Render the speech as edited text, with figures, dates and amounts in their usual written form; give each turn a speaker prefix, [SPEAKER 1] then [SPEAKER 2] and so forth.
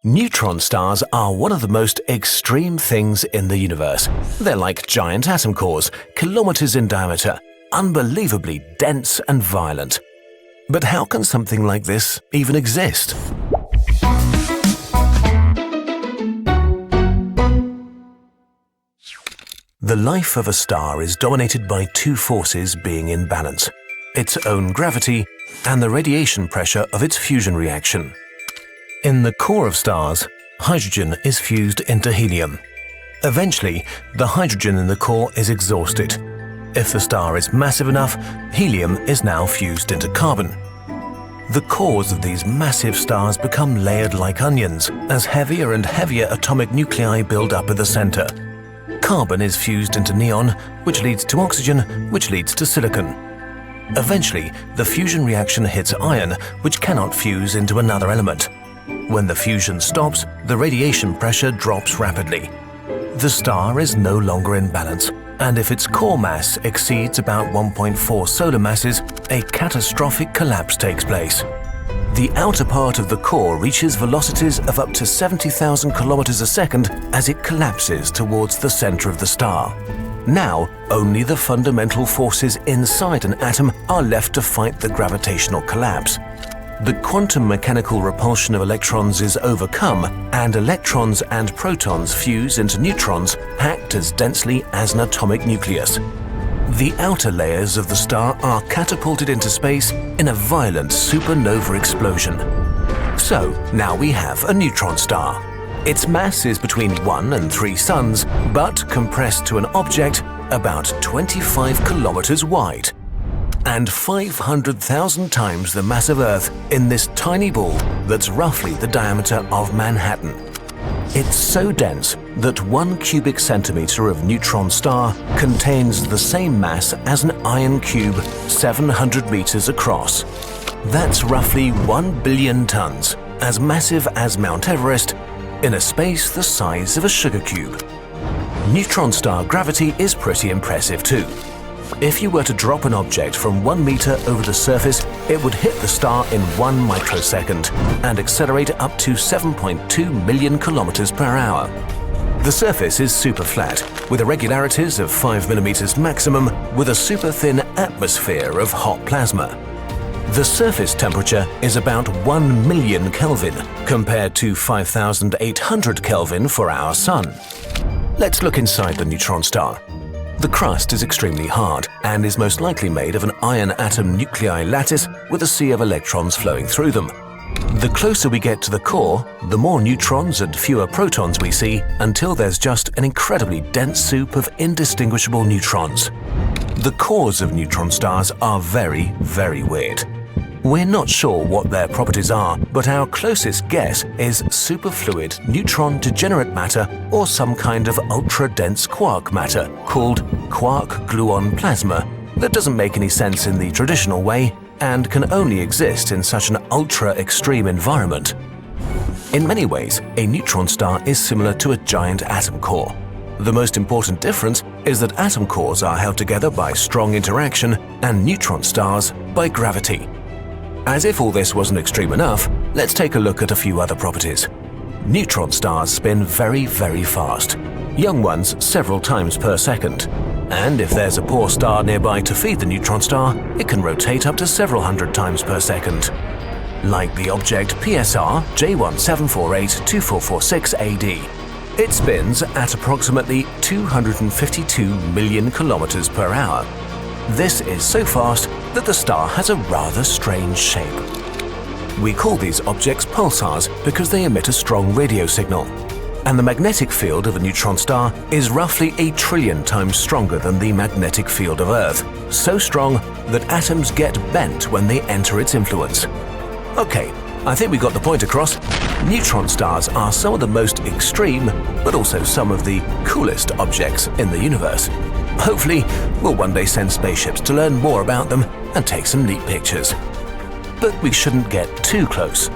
[SPEAKER 1] Neutron stars are one of the most extreme things in the universe. They're like giant atom cores, kilometers in diameter, unbelievably dense and violent. But how can something like this even exist? The life of a star is dominated by two forces being in balance: its own gravity and the radiation pressure of its fusion reaction. In the core of stars, hydrogen is fused into helium. Eventually, the hydrogen in the core is exhausted. If the star is massive enough, helium is now fused into carbon. The cores of these massive stars become layered like onions as heavier and heavier atomic nuclei build up at the center. Carbon is fused into neon, which leads to oxygen, which leads to silicon. Eventually, the fusion reaction hits iron, which cannot fuse into another element. When the fusion stops, the radiation pressure drops rapidly. The star is no longer in balance, and if its core mass exceeds about 1.4 solar masses, a catastrophic collapse takes place. The outer part of the core reaches velocities of up to 70,000 kilometers a second as it collapses towards the center of the star. Now, only the fundamental forces inside an atom are left to fight the gravitational collapse. The quantum mechanical repulsion of electrons is overcome, and electrons and protons fuse into neutrons, packed as densely as an atomic nucleus. The outer layers of the star are catapulted into space in a violent supernova explosion. So, now we have a neutron star. Its mass is between 1 and 3 suns, but compressed to an object about 25 kilometers wide, and 500,000 times the mass of Earth in this tiny ball that's roughly the diameter of Manhattan. It's so dense that 1 cubic centimeter of neutron star contains the same mass as an iron cube 700 meters across. That's roughly 1 billion tons, as massive as Mount Everest, in a space the size of a sugar cube. Neutron star gravity is pretty impressive too. If you were to drop an object from 1 meter over the surface, it would hit the star in 1 microsecond and accelerate up to 7.2 million kilometers per hour. The surface is super flat, with irregularities of 5 millimeters maximum, with a super thin atmosphere of hot plasma. The surface temperature is about 1 million Kelvin, compared to 5,800 Kelvin for our Sun. Let's look inside the neutron star. The crust is extremely hard and is most likely made of an iron atom nuclei lattice with a sea of electrons flowing through them. The closer we get to the core, the more neutrons and fewer protons we see, until there's just an incredibly dense soup of indistinguishable neutrons. The cores of neutron stars are very, very weird. We're not sure what their properties are, but our closest guess is superfluid neutron degenerate matter or some kind of ultra-dense quark matter called quark-gluon plasma that doesn't make any sense in the traditional way and can only exist in such an ultra-extreme environment. In many ways, a neutron star is similar to a giant atom core. The most important difference is that atom cores are held together by strong interaction and neutron stars by gravity. As if all this wasn't extreme enough, let's take a look at a few other properties. Neutron stars spin very, very fast, young ones several times per second. And if there's a poor star nearby to feed the neutron star, it can rotate up to several hundred times per second. Like the object PSR J17482446 AD. It spins at approximately 252 million kilometers per hour. This is so fast that the star has a rather strange shape. We call these objects pulsars because they emit a strong radio signal. And the magnetic field of a neutron star is roughly 1 trillion times stronger than the magnetic field of Earth, so strong that atoms get bent when they enter its influence. Okay, I think we got the point across. Neutron stars are some of the most extreme, but also some of the coolest objects in the universe. Hopefully, we'll one day send spaceships to learn more about them and take some neat pictures. But we shouldn't get too close.